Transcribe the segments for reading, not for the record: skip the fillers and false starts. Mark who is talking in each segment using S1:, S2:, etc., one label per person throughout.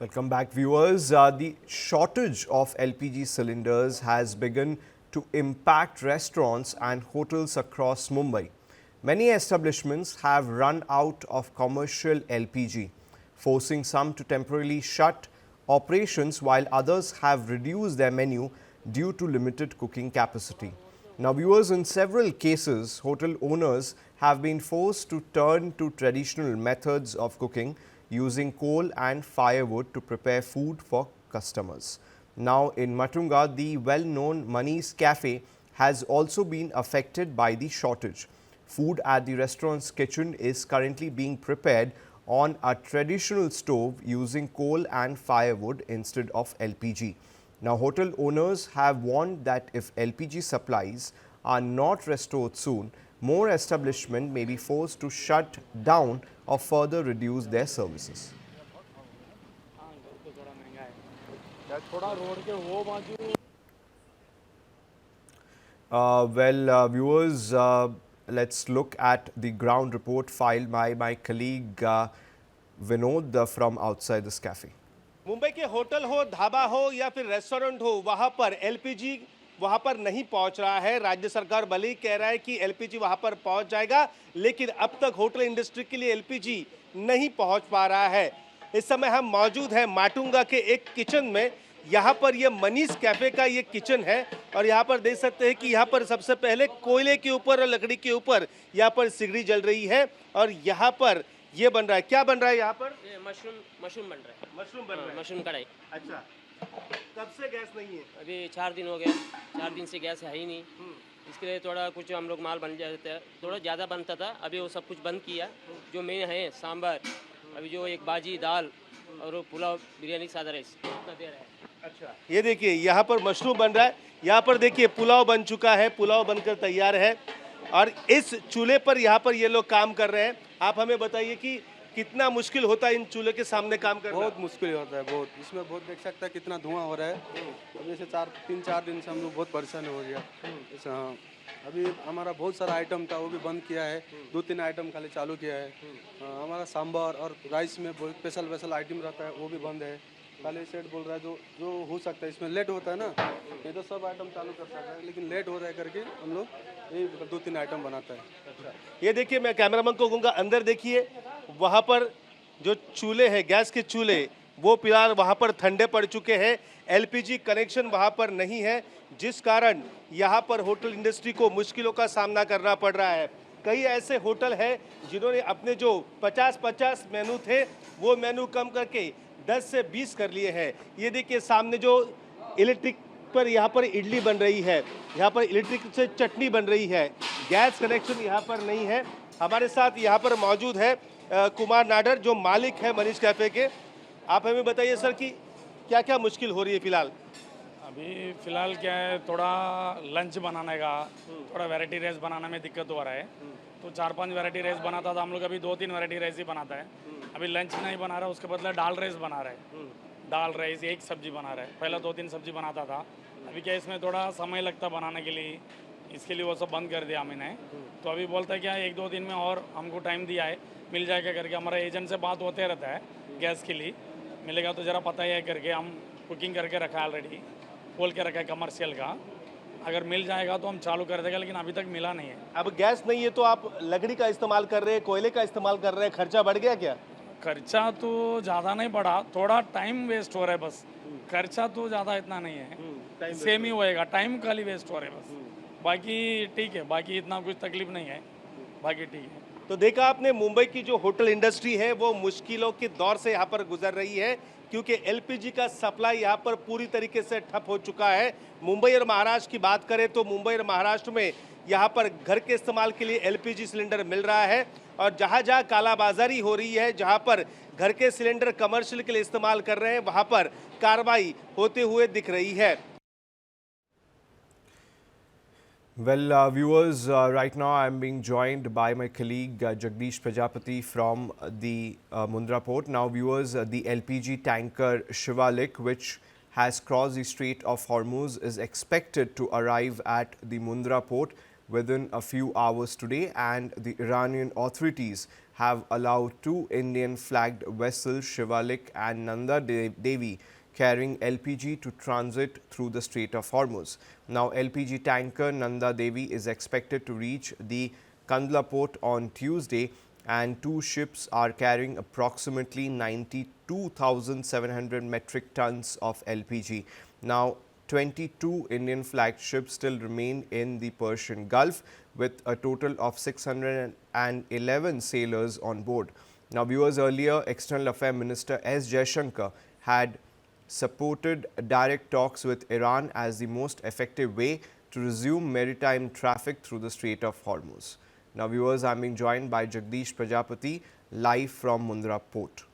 S1: Welcome back, viewers. The shortage of LPG cylinders has begun to impact restaurants and hotels across Mumbai. Many establishments have run out of commercial LPG, forcing some to temporarily shut operations while others have reduced their menu due to limited cooking capacity. Now, viewers, in several cases, hotel owners have been forced to turn to traditional methods of cooking using coal and firewood to prepare food for customers. Now, in Matunga, the well-known Mani's Cafe has also been affected by the shortage. Food at the restaurant's kitchen is currently being prepared on a traditional stove using coal and firewood instead of LPG. Now, hotel owners have warned that if LPG supplies are not restored soon, more establishments may be forced to shut down or further reduce their services. Viewers, let's look at the ground report filed by my colleague Vinod from outside this cafe.
S2: Mumbai के hotel हो, ढाबा हो या फिर restaurant हो, वहां पर LPG वहां पर नहीं पहुंच रहा है। राज्य सरकार भले ही कह रहा है कि एलपीजी वहां पर पहुंच जाएगा, लेकिन अब तक होटल इंडस्ट्री के लिए एलपीजी नहीं पहुंच पा रहा है। इस समय हम मौजूद हैं माटुंगा के एक किचन में। यहाँ पर ये मनीष कैफे का ये किचन है और यहाँ पर देख सकते हैं कि यहाँ पर सबसे पहले कोयले के ऊपर और लकड़ी के ऊपर यहाँ पर सिगड़ी जल रही है और यहाँ पर ये बन रहा है। क्या बन रहा है यहाँ पर?
S3: ये मशरूम बन रहा है।
S2: मशरूम बन रहा है।
S3: मशरूम कढ़ाई।
S2: अच्छा, कब से गैस नहीं है?
S3: अभी 4 दिन हो गए। 4 दिन से गैस है ही नहीं। इसके लिए थोड़ा कुछ हम लोग माल बन जाता है, थोड़ा ज़्यादा बनता था, अभी वो सब कुछ बंद किया। जो मेन है सांभर, अभी जो एक बाजी दाल और पुलाव बिरयानी सादा राइस इतना दे रहा है।
S2: अच्छा, ये देखिए यहाँ पर मशरूम बन रहा है। यहाँ पर देखिए पुलाव बन चुका है, पुलाव बनकर तैयार है और इस चूल्हे पर यहाँ पर ये लोग काम कर रहे हैं। आप हमें बताइए कि कितना मुश्किल होता है इन चूल्हे के सामने काम करना?
S4: बहुत मुश्किल होता है, बहुत। इसमें बहुत देख सकता है कितना धुआं हो रहा है। अब जैसे 3-4 दिन से हम लोग बहुत परेशान हो गया। जैसे हाँ, अभी हमारा बहुत सारा आइटम था वो भी बंद किया है। 2-3 आइटम खाली चालू किया है। हमारा सांभर और राइस में बहुत स्पेशल आइटम रहता है, वो भी बंद है। खाली सेट बोल रहा है जो हो सकता है, इसमें लेट होता है ना, ये तो सब आइटम चालू कर सकता है, लेकिन लेट हो रहा है करके हम लोग यही 2-3 आइटम बनाता है।
S2: अच्छा, ये देखिए, मैं कैमरामैन को कहूँगा अंदर देखिए, वहाँ पर जो चूल्हे हैं, गैस के चूल्हे, वो फिलहाल वहाँ पर ठंडे पड़ चुके हैं। एलपीजी कनेक्शन वहाँ पर नहीं है, जिस कारण यहाँ पर होटल इंडस्ट्री को मुश्किलों का सामना करना पड़ रहा है। कई ऐसे होटल हैं जिन्होंने अपने जो 50-50 मेनू थे वो मेनू कम करके 10 से 20 कर लिए हैं। ये देखिए सामने जो इलेक्ट्रिक पर यहाँ पर इडली बन रही है, यहाँ पर इलेक्ट्रिक से चटनी बन रही है। गैस कनेक्शन यहाँ पर नहीं है। हमारे साथ यहाँ पर मौजूद है कुमार नाडर, जो मालिक है मनीष कैफे के। आप हमें बताइए सर कि क्या क्या मुश्किल हो रही है फिलहाल?
S5: अभी फ़िलहाल क्या है, थोड़ा लंच बनाने का, थोड़ा वैरायटी राइस बनाने में दिक्कत हो रहा है। तो 4-5 वैरायटी राइस बनाता था हम लोग, अभी 2-3 वैरायटी राइस ही बनाता है। अभी लंच नहीं बना रहा, उसके बदले दाल राइस बना रहा है। दाल राइस एक सब्जी बना रहा है, पहले 2-3 सब्जी बनाता था। अभी क्या इसमें थोड़ा समय लगता बनाने के लिए, इसके लिए वो सब बंद कर दिया हमने। तो अभी बोलता है क्या 1-2 दिन में और हमको टाइम दिया है, मिल जाएगा करके। हमारा एजेंट से बात होते रहता है गैस के लिए, मिलेगा तो ज़रा पता ही है करके। हम कुकिंग करके रखा है ऑलरेडी, खोल के रखा है कमर्शियल का। अगर मिल जाएगा तो हम चालू कर देगा, लेकिन अभी तक मिला नहीं है।
S2: अब गैस नहीं है तो आप लकड़ी का इस्तेमाल कर रहे हैं, कोयले का इस्तेमाल कर रहे हैं, खर्चा बढ़ गया क्या?
S5: खर्चा तो ज़्यादा नहीं बढ़ा, थोड़ा टाइम वेस्ट हो रहा है बस। खर्चा तो ज़्यादा इतना नहीं है, सेम ही होएगा, टाइम खाली वेस्ट हो रहा है बस। बाकी ठीक है, बाकी इतना कुछ तकलीफ नहीं है, बाकी ठीक है।
S2: तो देखा आपने, मुंबई की जो होटल इंडस्ट्री है वो मुश्किलों के दौर से यहाँ पर गुजर रही है, क्योंकि एलपीजी का सप्लाई यहाँ पर पूरी तरीके से ठप हो चुका है। मुंबई और महाराष्ट्र की बात करें तो मुंबई और महाराष्ट्र में यहाँ पर घर के इस्तेमाल के लिए एलपीजी सिलेंडर मिल रहा है और जहाँ जहाँ कालाबाजारी हो रही है, जहाँ पर घर के सिलेंडर कमर्शियल के लिए इस्तेमाल कर रहे हैं, वहाँ पर कार्रवाई होते हुए दिख रही है।
S1: Well, viewers, right now I'm being joined by my colleague Jagdish Prajapati from the Mundra port. Now, viewers, the LPG tanker Shivalik, which has crossed the Strait of Hormuz, is expected to arrive at the Mundra port within a few hours today, and the Iranian authorities have allowed two Indian flagged vessels, Shivalik and Nanda Devi, carrying LPG to transit through the Strait of Hormuz. Now, LPG tanker Nanda Devi is expected to reach the Kandla port on Tuesday, and two ships are carrying approximately 92,700 metric tons of LPG. Now, 22 Indian flagged ships still remain in the Persian Gulf, with a total of 611 sailors on board. Now, viewers, earlier External Affairs Minister S. Jaishankar had supported direct talks with Iran as the most effective way to resume maritime traffic through the Strait of Hormuz. Now, viewers, I am being joined by Jagdish Prajapati live from Mundra Port.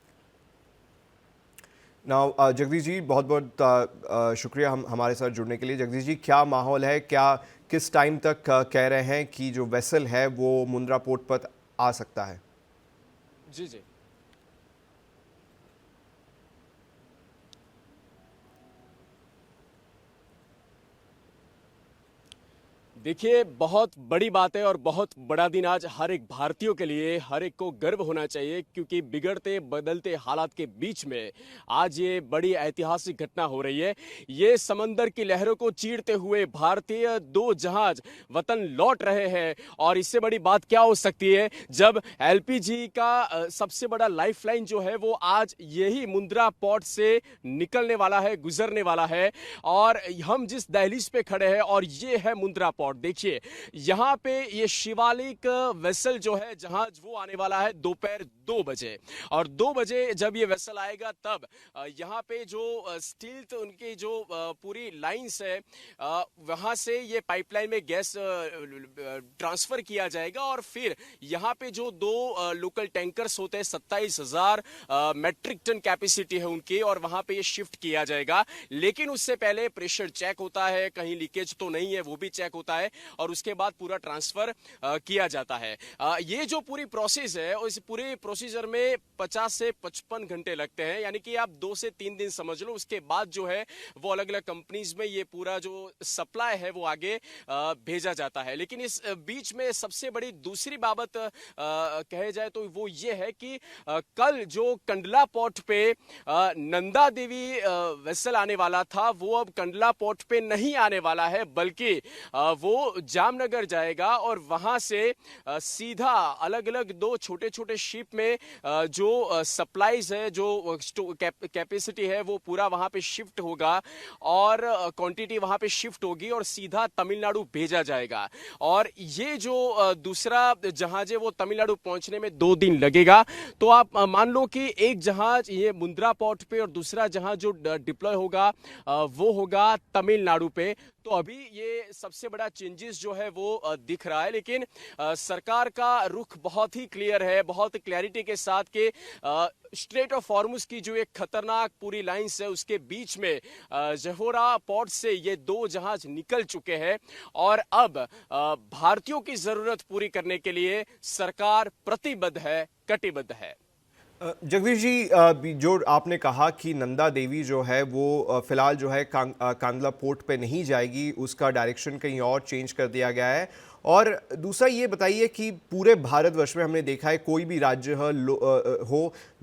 S1: Now, Jagdish ji बहुत बहुत शुक्रिया हमारे साथ जुड़ने के लिए। जगदीश जी, क्या माहौल है, क्या किस टाइम तक कह रहे हैं कि जो वेसल है वो मुंद्रा पोर्ट पर आ सकता है?
S6: जी जी, देखिए, बहुत बड़ी बात है और बहुत बड़ा दिन आज हर एक भारतीयों के लिए, हर एक को गर्व होना चाहिए, क्योंकि बिगड़ते बदलते हालात के बीच में आज ये बड़ी ऐतिहासिक घटना हो रही है। ये समंदर की लहरों को चीरते हुए भारतीय दो जहाज वतन लौट रहे हैं, और इससे बड़ी बात क्या हो सकती है जब एलपीजी का सबसे बड़ा लाइफलाइन जो है वो आज यही मुंद्रा पोर्ट से निकलने वाला है, गुजरने वाला है। और हम जिस दहलीज पे खड़े हैं और ये है मुंद्रा पोर्ट। देखिए, यहां पे ये शिवालिक वेसल जो है जहाज वो आने वाला है दोपहर 2 बजे, और 2 बजे जब ये वेसल आएगा तब यहां पे जो स्टील उनकी जो पूरी लाइंस है वहां से ये पाइपलाइन में गैस ट्रांसफर किया जाएगा, और फिर यहां पे जो दो लोकल टैंकर्स होते हैं 27,000 मेट्रिक टन कैपेसिटी है उनकी, और वहां पे ये शिफ्ट किया जाएगा। लेकिन उससे पहले प्रेशर चेक होता है, कहीं लीकेज तो नहीं है वो भी चेक होता है, और उसके बाद पूरा ट्रांसफर किया जाता है। ये जो पूरी प्रोसेस है, इस पूरे प्रोसीजर में 50 से 55 घंटे लगते हैं, यानी कि आप 2 से 3 दिन समझ लो। उसके बाद जो है वो अलग अलग कंपनीज में ये पूरा जो सप्लाई है वो आगे भेजा जाता है। लेकिन इस बीच में सबसे बड़ी दूसरी बाबत कहे जाए तो वो ये है कि कल जो कंडला पोर्ट पे नंदा देवी वेसल आने वाला था, वो अब कंडला पोर्ट पे नहीं आने वाला है, बल्कि वो जामनगर जाएगा, और वहां से सीधा अलग अलग दो छोटे छोटे शिप में जो सप्लाईज है, जो कैपेसिटी है वो पूरा वहां पे शिफ्ट होगा, और क्वांटिटी वहां पे शिफ्ट होगी, और सीधा तमिलनाडु भेजा जाएगा। और ये जो दूसरा जहाज है वो तमिलनाडु पहुंचने में 2 दिन लगेगा। तो आप मान लो कि एक जहाज ये मुंद्रा पोर्ट पे और दूसरा जहाज जो डिप्लॉय होगा वो होगा तमिलनाडु पे। तो अभी ये सबसे बड़ा चेंजेस जो है वो दिख रहा है, लेकिन सरकार का रुख बहुत ही क्लियर है, बहुत क्लैरिटी के साथ कि स्ट्रेट ऑफ हॉर्मुज की जो एक खतरनाक पूरी लाइंस है उसके बीच में जहोरा पोर्ट से ये 2 जहाज निकल चुके हैं, और अब भारतीयों की जरूरत पूरी करने के लिए सरकार प्रतिबद्ध है, कटिबद्ध है।
S1: जगदीश जी, जो आपने कहा कि नंदा देवी जो है वो फिलहाल जो है कांदला पोर्ट पे नहीं जाएगी, उसका डायरेक्शन कहीं और चेंज कर दिया गया है। और दूसरा ये बताइए कि पूरे भारतवर्ष में हमने देखा है कोई भी राज्य हो,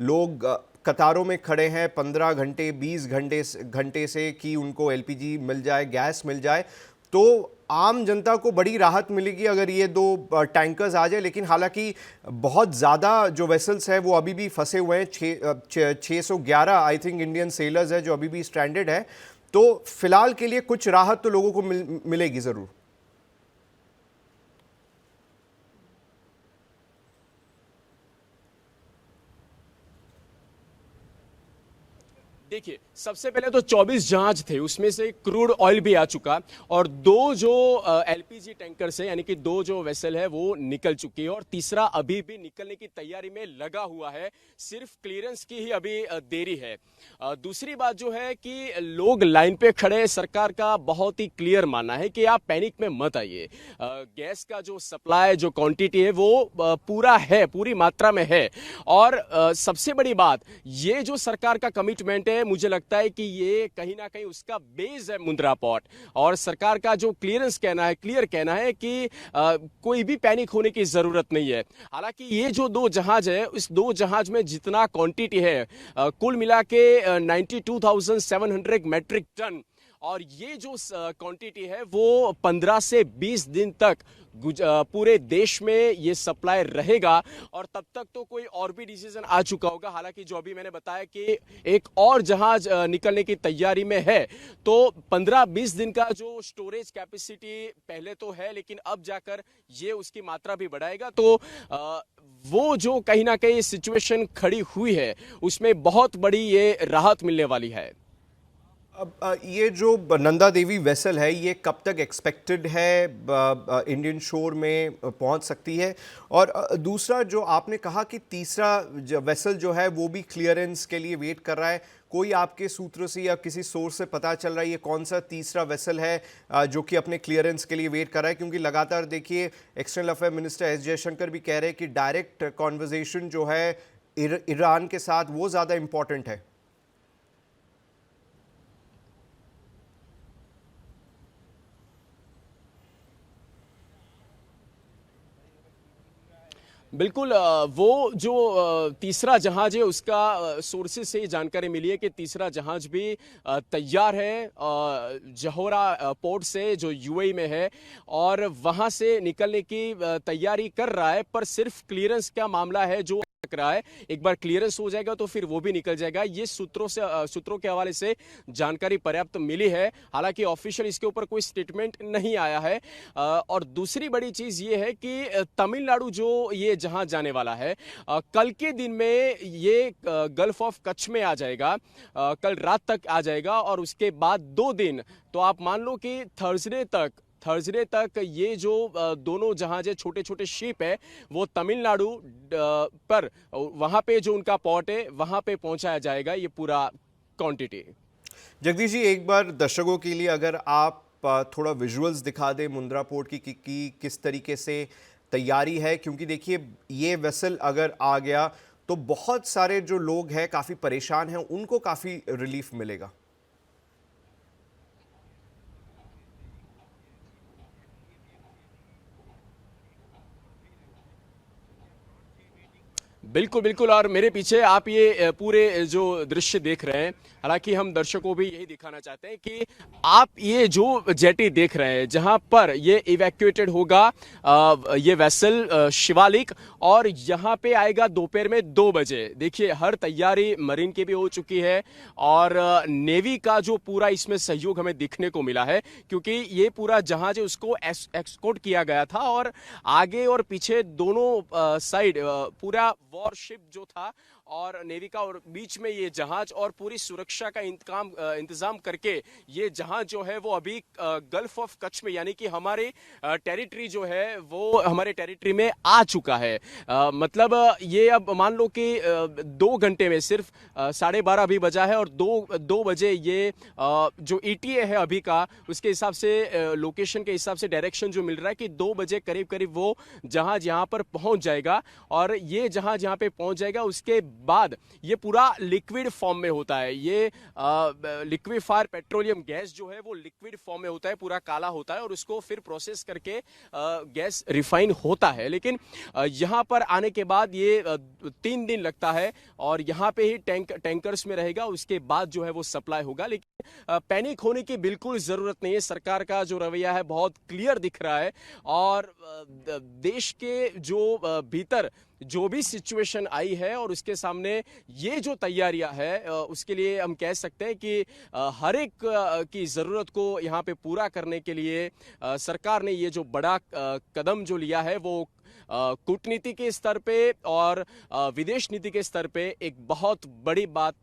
S1: लोग कतारों में खड़े हैं 15 घंटे 20 घंटे से कि उनको एलपीजी मिल जाए, गैस मिल जाए। तो आम जनता को बड़ी राहत मिलेगी अगर ये 2 टैंकर्स आ जाए, लेकिन हालांकि बहुत ज़्यादा जो वेसल्स हैं वो अभी भी फंसे हुए हैं। 611 आई थिंक इंडियन सेलर्स है जो अभी भी स्ट्रैंडेड है। तो फिलहाल के लिए कुछ राहत तो लोगों को मिलेगी ज़रूर।
S6: देखिए, सबसे पहले तो 24 जहाज थे, उसमें से क्रूड ऑयल भी आ चुका, और 2 जो एलपीजी टैंकर है, यानी कि 2 जो वेसल है वो निकल चुकी है, और तीसरा अभी भी निकलने की तैयारी में लगा हुआ है। सिर्फ क्लियरेंस की ही अभी देरी है। दूसरी बात जो है कि लोग लाइन पे खड़े, सरकार का बहुत ही क्लियर मानना है कि आप पैनिक में मत आइए। गैस का जो सप्लाई, जो क्वांटिटी है वो पूरा है, पूरी मात्रा में है। और सबसे बड़ी बात, ये जो सरकार का कमिटमेंट है है, मुझे लगता है कि ये कहीं ना कहीं उसका बेस है मुंद्रा पोर्ट। और सरकार का जो क्लियरेंस कहना है, क्लियर कहना है कि कोई भी पैनिक होने की जरूरत नहीं है। हालांकि ये जो दो जहाज है, इस दो जहाज में जितना क्वांटिटी है कुल मिला के 92,700 मैट्रिक टन, और ये जो क्वांटिटी है वो 15 से 20 दिन तक पूरे देश में ये सप्लाई रहेगा। और तब तक तो कोई और भी डिसीजन आ चुका होगा। हालांकि जो अभी मैंने बताया कि एक और जहाज निकलने की तैयारी में है, तो 15-20 दिन का जो स्टोरेज कैपेसिटी पहले तो है, लेकिन अब जाकर ये उसकी मात्रा भी बढ़ाएगा। तो वो जो कहीं ना कहीं सिचुएशन खड़ी हुई है, उसमें बहुत बड़ी ये राहत मिलने वाली है।
S1: अब ये जो नंदा देवी वेसल है, ये कब तक एक्सपेक्टेड है इंडियन शोर में पहुंच सकती है? और दूसरा, जो आपने कहा कि तीसरा वेसल जो है वो भी क्लियरेंस के लिए वेट कर रहा है, कोई आपके सूत्रों से या किसी सोर्स से पता चल रहा है ये कौन सा तीसरा वेसल है जो कि अपने क्लियरेंस के लिए वेट कर रहा है? क्योंकि लगातार देखिए external affair minister S Jaishankar भी कह रहे हैं कि डायरेक्ट कॉन्वर्जेशन जो है ईरान के साथ वो ज़्यादा इंपॉर्टेंट है।
S6: बिल्कुल, वो जो तीसरा जहाज है उसका सोर्सेज से जानकारी मिली है कि तीसरा जहाज भी तैयार है जहोरा पोर्ट से, जो यूएई में है, और वहां से निकलने की तैयारी कर रहा है। पर सिर्फ क्लियरेंस का मामला है जो रहा है। एक बार क्लियरेंस हो जाएगा तो फिर वो भी निकल जाएगा। ये सूत्रों के हवाले से जानकारी पर्याप्त मिली है। हालांकि ऑफिशियल इसके ऊपर कोई स्टेटमेंट नहीं आया है। और दूसरी बड़ी चीज ये है कि तमिलनाडु जो ये जहाज जाने वाला है, कल के दिन में ये गल्फ ऑफ कच्छ में आ जाएगा, कल रात तक आ जाएगा। और उसके बाद 2 दिन, तो आप मान लो कि थर्सडे तक ये जो दोनों जहाज है, छोटे छोटे शिप है, वो तमिलनाडु पर वहां पे जो उनका पोर्ट है वहां पे पहुंचाया जाएगा ये पूरा क्वांटिटी।
S1: जगदीश जी, एक बार दर्शकों के लिए अगर आप थोड़ा विजुअल्स दिखा दें मुंद्रा पोर्ट की किस तरीके से तैयारी है, क्योंकि देखिए ये वेसल अगर आ गया तो बहुत सारे जो लोग हैं काफ़ी परेशान हैं, उनको काफ़ी रिलीफ मिलेगा।
S6: बिल्कुल बिल्कुल, और मेरे पीछे आप ये पूरे जो दृश्य देख रहे हैं, हालांकि हम दर्शकों को भी यही दिखाना चाहते हैं कि आप ये जो जेटी देख रहे हैं जहां पर ये इवैक्यूएटेड होगा ये वेसल शिवालिक, और यहां पे आएगा दोपहर में 2 बजे। देखिए हर तैयारी मरीन की भी हो चुकी है और नेवी का जो पूरा इसमें सहयोग हमें दिखने को मिला है, क्योंकि ये पूरा जहाज है उसको एक्सकोर्ट किया गया था और आगे और पीछे दोनों साइड पूरा वॉरशिप जो था और नेवी का, और बीच में ये जहाज, और पूरी सुरक्षा का इंतजाम करके ये जहाज जो है वो अभी गल्फ ऑफ कच्छ में, यानी कि हमारे टेरिटरी जो है वो हमारे टेरिटरी में आ चुका है। मतलब ये अब मान लो कि 2 घंटे में, सिर्फ 12:30 अभी बजा है और 2 बजे ये जो ETA है अभी का, उसके हिसाब से लोकेशन के हिसाब से डायरेक्शन जो मिल रहा है कि 2 बजे करीब करीब वो जहाज यहाँ पर पहुंच जाएगा। और ये जहाज यहाँ पे पहुंच जाएगा, उसके बाद ये पूरा लिक्विड फॉर्म में होता है। ये लिक्विफायर पेट्रोलियम गैस जो है वो लिक्विड फॉर्म में होता है, पूरा काला होता है, और उसको फिर प्रोसेस करके गैस रिफाइन होता है। लेकिन यहाँ पर आने के बाद ये 3 दिन लगता है और यहाँ पे ही टैंकर्स में रहेगा, उसके बाद जो है वो सप्लाई होगा। लेकिन पैनिक होने की बिल्कुल जरूरत नहीं है। सरकार का जो रवैया है बहुत क्लियर दिख रहा है, और देश के जो भीतर जो भी सिचुएशन आई है और उसके सामने ये जो तैयारियां है, उसके लिए हम कह सकते हैं कि हर एक की ज़रूरत को यहाँ पे पूरा करने के लिए सरकार ने ये जो बड़ा कदम जो लिया है वो कूटनीति के स्तर पे और विदेश नीति के स्तर पे एक बहुत बड़ी बात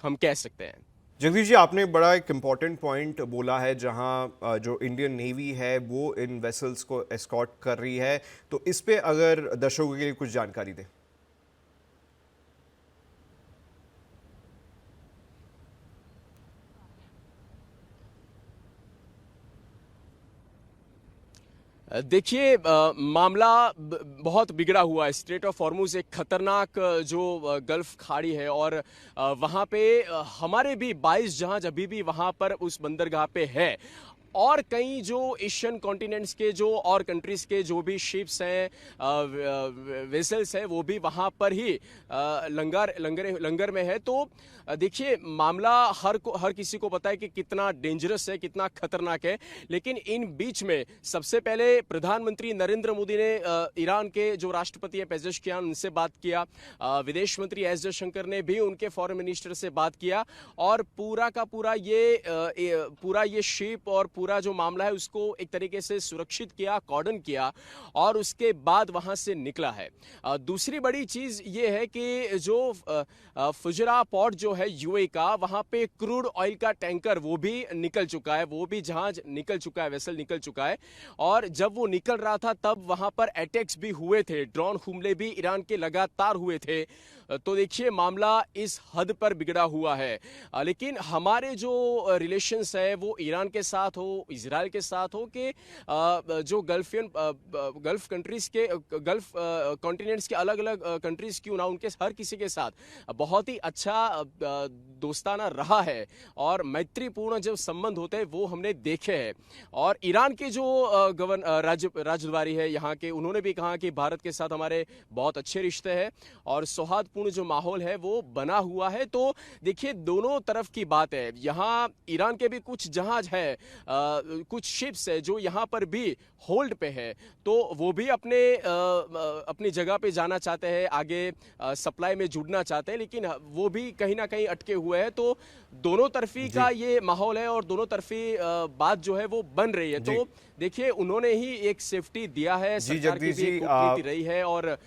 S6: हम कह सकते हैं।
S1: जगदीश जी, आपने बड़ा एक इम्पॉर्टेंट पॉइंट बोला है, जहां जो इंडियन नेवी है वो इन वेसल्स को एस्कॉर्ट कर रही है, तो इस पे अगर दर्शकों के लिए कुछ जानकारी दें।
S6: देखिए मामला बहुत बिगड़ा हुआ है। स्ट्रेट ऑफ हॉर्मुज एक खतरनाक जो गल्फ खाड़ी है और वहाँ पे हमारे भी 22 जहाज अभी भी वहाँ पर उस बंदरगाह पे है और कई जो एशियन कॉन्टिनेंट्स के जो और कंट्रीज के जो भी शिप्स हैं वेसल्स हैं वो भी वहाँ पर ही लंगर में है। तो देखिए मामला हर किसी को पता है कि कितना डेंजरस है, कितना खतरनाक है, लेकिन इन बीच में सबसे पहले प्रधानमंत्री नरेंद्र मोदी ने ईरान के जो राष्ट्रपति है पेजेश्कियान उनसे बात किया, विदेश मंत्री एस जयशंकर ने भी उनके फॉरेन मिनिस्टर से बात किया और पूरा का पूरा ये शिप और पूरा जो मामला है उसको एक तरीके से सुरक्षित किया, कॉर्डन किया और उसके बाद वहां से निकला है। दूसरी बड़ी चीज ये है कि जो फुजरा पोर्ट जो है यूएई का, वहां पे क्रूड ऑयल का टैंकर वो भी निकल चुका है, वो भी जहाज निकल चुका है, वेसल निकल चुका है और जब वो निकल रहा था तब वहां पर अटैक्स भी हुए थे, ड्रोन हमले भी ईरान के लगातार हुए थे। तो देखिए मामला इस हद पर बिगड़ा हुआ है, लेकिन हमारे जो रिलेशंस है वो ईरान के साथ हो, इजराइल के साथ हो कि जो गल्फ कंट्रीज के गल्फ कॉन्टिनेंट्स के अलग अलग कंट्रीज क्यों ना, उनके हर किसी के साथ बहुत ही अच्छा दोस्ताना रहा है और मैत्रीपूर्ण जो संबंध होते हैं वो हमने देखे हैं। और ईरान के जो राजद्वारी है यहाँ के, उन्होंने भी कहा कि भारत के साथ हमारे बहुत अच्छे रिश्ते हैं और सौहार्दपूर्ण जो माहौल है वो बना हुआ है। तो देखिए दोनों तरफ की बात है, यहाँ ईरान के भी कुछ जहाज है, कुछ शिप्स है जो यहाँ पर भी होल्ड पे है, तो वो भी अपनी जगह पे जाना चाहते हैं, आगे सप्लाई में जुड़ना चाहते हैं, लेकिन वो भी कहीं ना कहीं अटके हुए हैं। तो दोनों तरफी का ये माहौल है और दोनों तरफी बात जो है वो बन रही है। तो देखिए उन्होंने ही एक सेफ्टी दिया है, सरकार की भी एक कूटनीति रही है और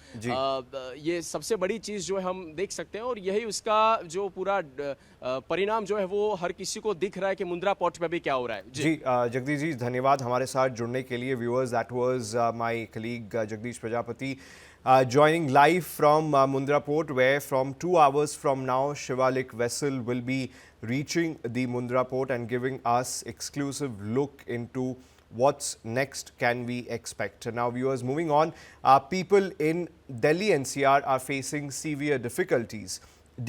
S6: ये सबसे बड़ी चीज जो है हम देख सकते हैं और यही उसका जो पूरा परिणाम जो है वो हर किसी को दिख रहा है कि मुंद्रा पोर्ट में भी क्या हो रहा है।
S1: जी जगदीश जी धन्यवाद हमारे साथ जुड़ने के लिए। Viewers, that was my colleague Jagdish Prajapati joining live from Mundra Port, where from 2 hours from now Shivalik vessel will be reaching the Mundra Port and giving us exclusive look into what's next can we expect. Now viewers, moving on, people in Delhi NCR are facing severe difficulties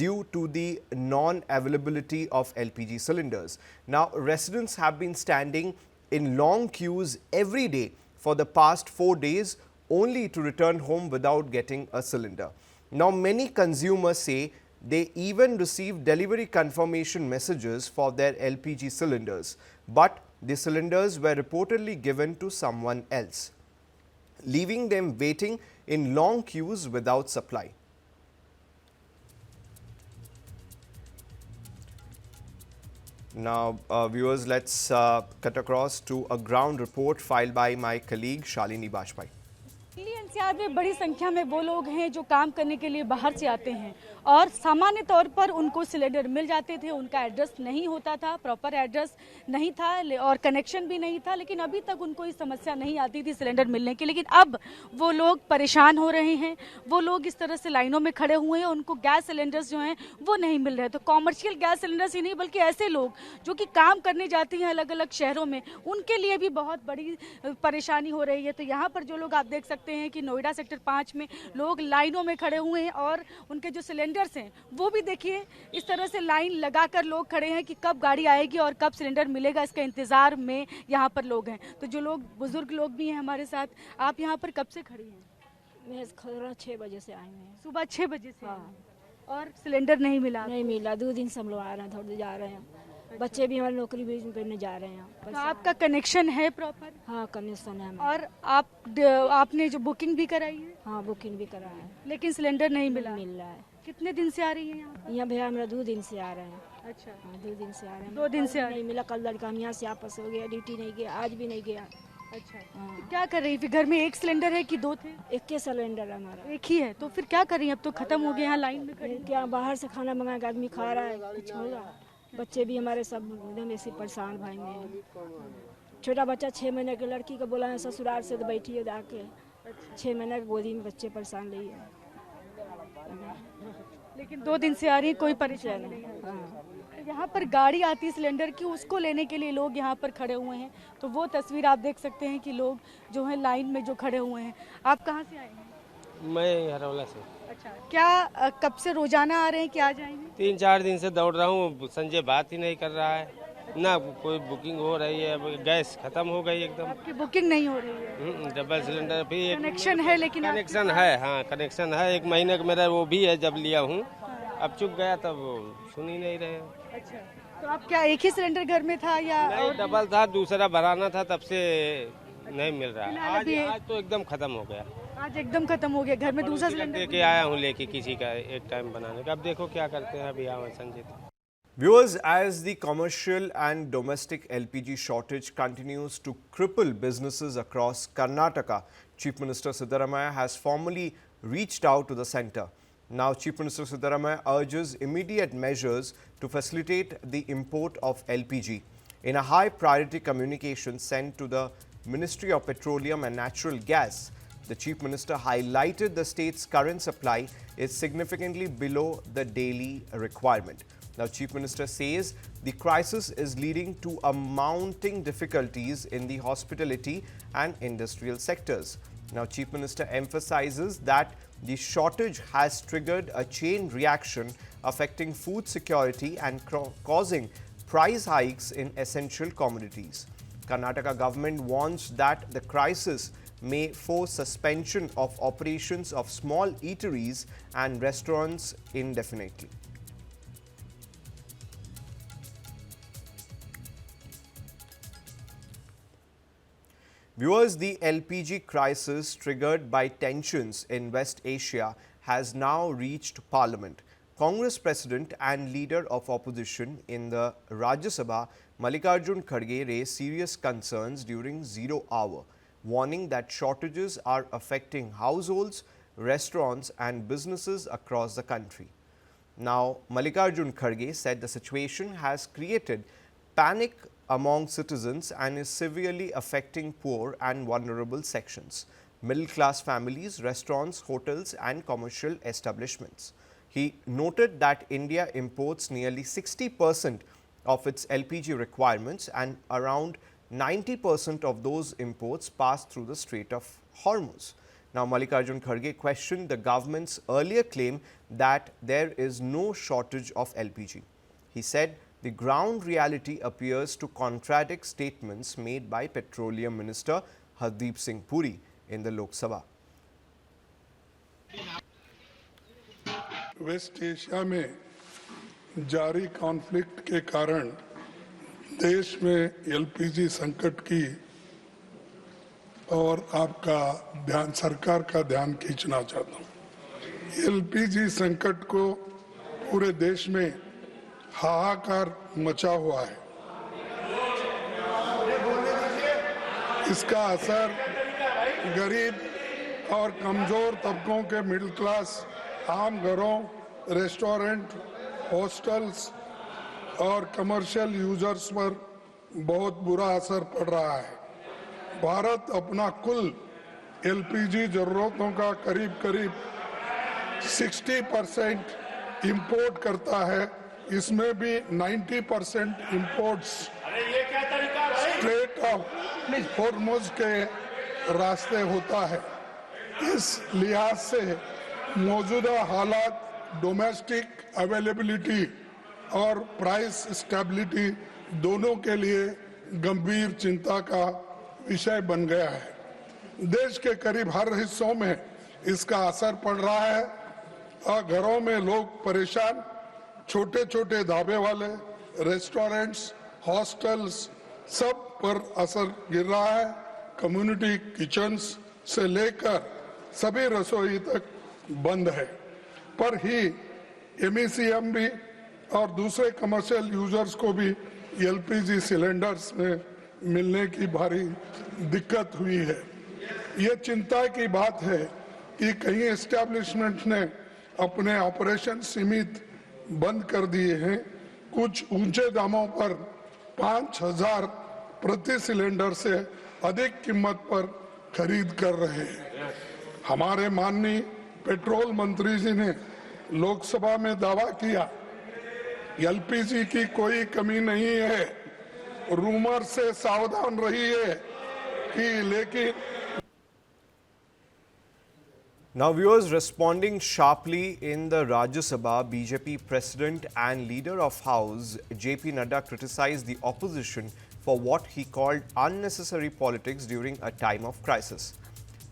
S1: due to the non-availability of LPG cylinders. Now residents have been standing in long queues every day for the past 4 days only to return home without getting a cylinder. Now many consumers say they even receive delivery confirmation messages for their LPG cylinders, but the cylinders were reportedly given to someone else, leaving them waiting in long queues without supply. Now viewers, let's cut across to a ground report filed by my colleague Shalini Bajpai.
S7: Delhi NCR में बड़ी संख्या में वो लोग हैं जो काम करने के लिए बाहर से आते हैं और सामान्य तौर पर उनको सिलेंडर मिल जाते थे, उनका एड्रेस नहीं होता था, प्रॉपर एड्रेस नहीं था और कनेक्शन भी नहीं था, लेकिन अभी तक उनको ये समस्या नहीं आती थी सिलेंडर मिलने की। लेकिन अब वो लोग परेशान हो रहे हैं, वो लोग इस तरह से लाइनों में खड़े हुए हैं, उनको गैस सिलेंडर्स जो हैं वो नहीं मिल रहे। तो कॉमर्शियल गैस सिलेंडर्स ही नहीं बल्कि ऐसे लोग जो कि काम करने जाते हैं अलग अलग शहरों में, उनके लिए भी बहुत बड़ी परेशानी हो रही है। तो यहाँ पर जो लोग आप देख सकते हैं कि नोएडा सेक्टर 5 में लोग लाइनों में खड़े हुए हैं और उनके जो सिलेंडर्स हैं वो भी देखिए इस तरह से लाइन लगाकर लोग खड़े हैं कि कब गाड़ी आएगी और कब सिलेंडर मिलेगा, इसके इंतजार में यहाँ पर लोग हैं। तो जो लोग बुजुर्ग लोग भी हैं हमारे साथ, आप यहाँ पर कब से खड़ी हैं?
S8: मैं खबरा 6 बजे से आई हूँ।
S7: सुबह 6 बजे से?
S8: हाँ।
S7: और सिलेंडर नहीं मिला?
S8: नहीं मिला, 2 दिन से हम लोग आ रहे हैं, थोड़े जा रहे हैं। बच्चे भी हमारे नौकरी भी करने जा रहे हैं।
S7: तो आपका कनेक्शन है प्रॉपर?
S8: हाँ कनेक्शन है।
S7: और आपने जो बुकिंग भी कराई है?
S8: हाँ बुकिंग भी करा है,
S7: लेकिन सिलेंडर नहीं मिला?
S8: मिल रहा है।
S7: कितने दिन से आ रही है यहाँ?
S8: यहाँ भैया हमारा 2 दिन से आ रहे हैं।
S7: अच्छा।
S8: हाँ 2 दिन से आ रहे हैं।
S7: 2 दिन से
S8: नहीं मिला, कल लड़का हम यहाँ से आपस हो गया, ड्यूटी नहीं गया, आज भी नहीं गया।
S7: अच्छा।
S8: हाँ।
S7: तो क्या कर रही? फिर घर में एक सिलेंडर है कि 2 थे?
S8: एक ही सिलेंडर है हमारा।
S7: एक ही है, तो फिर क्या कर रही हैं? अब तो खत्म हो गया, यहाँ लाइन में खड़ी।
S8: क्या बाहर से खाना मंगा के आदमी खा रहा है, कुछ होगा। बच्चे भी हमारे सब एकदम ऐसे परेशान भाई में। छोटा बच्चा 6 महीने के लड़की को बोला है ससुराल से तो बैठी है जाके, 6 महीने की गोदी में बच्चे परेशान रही है।
S7: लेकिन 2 दिन से आ रही है, कोई परेशानी नहीं है। तो यहाँ पर गाड़ी आती है सिलेंडर की, उसको लेने के लिए लोग यहाँ पर खड़े हुए हैं। तो वो तस्वीर आप देख सकते हैं कि लोग जो है लाइन में जो खड़े हुए हैं। आप कहाँ से आए हैं?
S9: मैं हरौला से
S7: अच्छा, क्या कब से रोजाना आ रहे हैं कि आ जाएंगे?
S9: 3-4 दिन से दौड़ रहा हूँ। संजय बात ही नहीं कर रहा है, ना कोई बुकिंग हो रही है। अब गैस खत्म हो गई एकदम।
S7: आपकी बुकिंग नहीं हो रही है?
S9: डबल सिलेंडर भी
S7: कनेक्शन है, लेकिन
S9: कनेक्शन है। हाँ, कनेक्शन है। 1 महीने का मेरा वो भी है जब लिया हूँ। अब चुक गया तब सुन ही नहीं रहे।
S7: अच्छा, तो आप क्या एक ही सिलेंडर घर में था या
S9: नहीं, डबल था, दूसरा भराना था, तब से नहीं मिल रहा है। आज तो एकदम खत्म हो गया।
S7: आज एकदम खत्म हो गया। घर में दूसरा सिलेंडर
S9: लेके आया हूँ, लेके किसी का एक टाइम बनाने का। अब देखो क्या करते हैं। अभी आवा Sanjay.
S1: Viewers, as the commercial and domestic LPG shortage continues to cripple businesses across Karnataka, Chief Minister Siddaramaiah has formally reached out to the centre. Now, Chief Minister Siddaramaiah urges immediate measures to facilitate the import of LPG. In a high priority communication sent to the Ministry of Petroleum and Natural Gas, the Chief Minister highlighted the state's current supply is significantly below the daily requirement. Now, Chief Minister says the crisis is leading to a mounting difficulties in the hospitality and industrial sectors. Now, Chief Minister emphasizes that the shortage has triggered a chain reaction affecting food security and causing price hikes in essential commodities. Karnataka government warns that the crisis may force suspension of operations of small eateries and restaurants indefinitely. Viewers, the LPG crisis triggered by tensions in West Asia has now reached Parliament. Congress President and Leader of Opposition in the Rajya Sabha, Mallikarjun Kharge, raised serious concerns during zero hour, warning that shortages are affecting households, restaurants and businesses across the country. Now, Mallikarjun Kharge said the situation has created panic among citizens and is severely affecting poor and vulnerable sections, middle-class families, restaurants, hotels and commercial establishments. He noted that India imports nearly 60% of its LPG requirements and around 90% of those imports pass through the Strait of Hormuz. Now, Mallikarjun Kharge questioned the government's earlier claim that there is no shortage of LPG. He said the ground reality appears to contradict statements made by Petroleum Minister Hardeep Singh Puri in the Lok Sabha.
S10: West Asia में जारी conflict के कारण देश में LPG संकट की और आपका ध्यान सरकार का ध्यान खींचना चाहता हूं। एलपीजी संकट को पूरे देश में हाहाकार मचा हुआ है। इसका असर गरीब और कमजोर तबकों के मिडिल क्लास, आम घरों, रेस्टोरेंट, हॉस्टल्स और कमर्शियल यूजर्स पर बहुत बुरा असर पड़ रहा है। भारत अपना कुल एलपीजी जरूरतों का करीब 60% इंपोर्ट करता है। इसमें भी 90% इंपोर्ट्स स्ट्रेट ऑफ हॉर्मुज के रास्ते होता है। इस लिहाज से मौजूदा हालात डोमेस्टिक अवेलेबिलिटी और प्राइस स्टेबिलिटी दोनों के लिए गंभीर चिंता का विषय बन गया है। देश के करीब हर हिस्सों में इसका असर पड़ रहा है और घरों में लोग परेशान, छोटे छोटे ढाबे वाले, रेस्टोरेंट्स, हॉस्टल्स सब पर असर गिर रहा है। कम्युनिटी किचन्स से लेकर सभी रसोई तक बंद है। पर ही एमईसीएमबी और दूसरे कमर्शियल यूजर्स को भी एलपीजी सिलेंडर्स में मिलने की भारी दिक्कत हुई है। ये चिंता की बात है कि कई एस्टेब्लिशमेंट ने अपने ऑपरेशन सीमित बंद कर दिए हैं। कुछ ऊंचे दामों पर 5,000 प्रति सिलेंडर से अधिक कीमत पर खरीद कर रहे हैं। हमारे माननीय पेट्रोल मंत्री जी ने लोकसभा में दावा किया एलपीजी की कोई कमी नहीं है, रूमर से सावधान रहिए कि लेकिन
S1: Now viewers, responding sharply in the Rajya Sabha, BJP President and Leader of House JP Nadda criticized the opposition for what he called unnecessary politics during a time of crisis.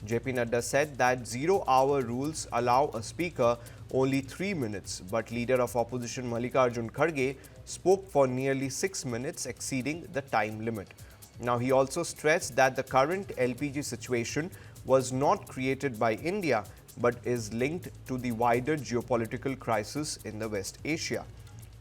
S1: JP Nadda said that 0-hour rules allow a speaker only 3 minutes, but Leader of Opposition Mallikarjun Kharge spoke for nearly 6 minutes, exceeding the time limit. Now he also stressed that the current LPG situation was not created by India but is linked to the wider geopolitical crisis in the West Asia.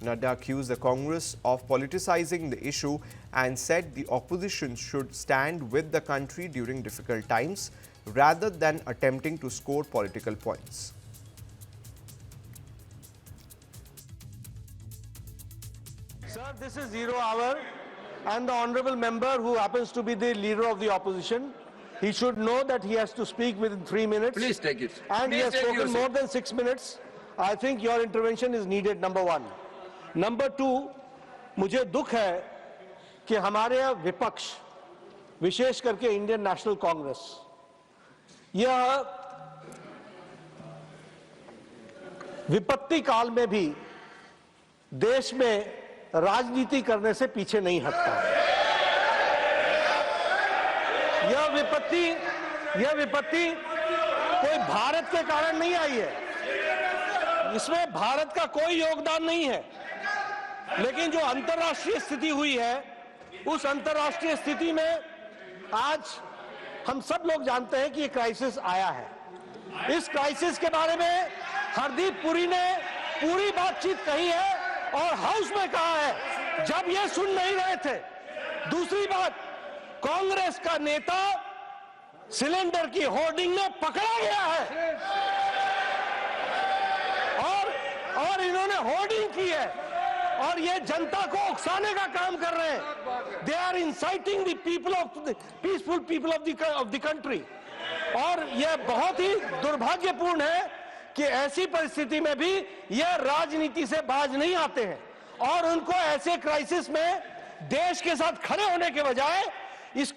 S1: Nadda accused the Congress of politicizing the issue and said the opposition should stand with the country during difficult times rather than attempting to score political points.
S2: Sir, this is 0 hour, and the honorable member who happens to be the leader of the opposition, he should know that he has to speak within 3 minutes.
S11: Please take it.
S2: And he has spoken more than 6 minutes. I think your intervention is needed, number one. Number two, मुझे दुख है कि हमारे विपक्ष, विशेष करके Indian national Congress, यह विपत्ति काल में भी देश में राजनीति करने से पीछे नहीं हटता। यह विपत्ति कोई भारत के कारण नहीं आई है, इसमें भारत का कोई योगदान नहीं है, लेकिन जो अंतर्राष्ट्रीय स्थिति हुई है, उस अंतर्राष्ट्रीय स्थिति में आज हम सब लोग जानते हैं कि ये क्राइसिस आया है। इस क्राइसिस के बारे में हरदीप पुरी ने पूरी बातचीत कही है और हाउस में कहा है जब ये सुन नहीं रहे थे। दूसरी बात, कांग्रेस का नेता सिलेंडर की होर्डिंग में पकड़ा गया है और इन्होंने होर्डिंग की है और ये जनता को उकसाने का काम कर रहे हैं। They are inciting the people of the peaceful people of the country. और यह बहुत ही दुर्भाग्यपूर्ण है कि ऐसी परिस्थिति में भी यह राजनीति से बाज नहीं आते हैं और उनको ऐसे क्राइसिस में देश के साथ खड़े होने के बजाय इस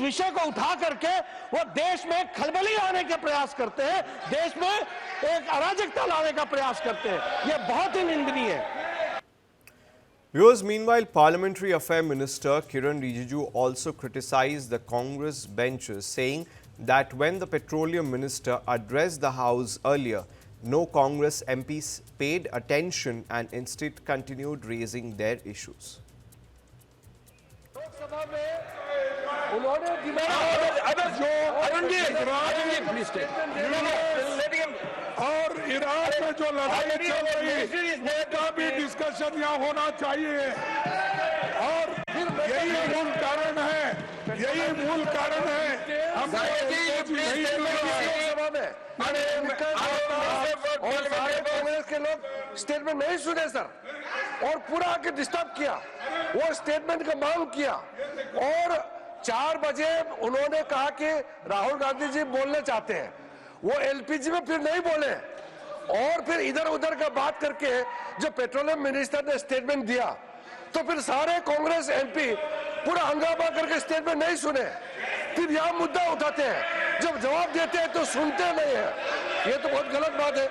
S2: विषय को उठा करके वो देश में खलबली लाने के प्रयास करते हैं, देश में एक अराजकता लाने का प्रयास करते हैं। यह बहुत ही निंदनीय है।
S1: Viewers, meanwhile, Parliamentary Affairs Minister Kiran Rijiju also criticized the Congress benches, saying that when the Petroleum Minister addressed the House earlier, no Congress MPs paid attention and instead continued raising their issues.
S10: और Iran में जो लड़ाई चल रही है उसका भी discussion यहाँ होना चाहिए और यही मूल कारण है हम
S2: कांग्रेस के लोग स्टेटमेंट नहीं सुने सर और पूरा आके डिस्टर्ब किया, वो स्टेटमेंट का मांग किया और 4 बजे उन्होंने कहा कि राहुल गांधी जी बोलना चाहते हैं, वो एलपीजी में फिर नहीं बोले और फिर इधर उधर का बात करके जो पेट्रोलियम मिनिस्टर ने स्टेटमेंट दिया तो फिर सारे कांग्रेस एमपी पूरा हंगामा करके स्टेटमेंट नहीं सुने, फिर यहाँ मुद्दा उठाते हैं, जब जवाब देते हैं तो सुनते नहीं है। ये तो बहुत गलत बात है।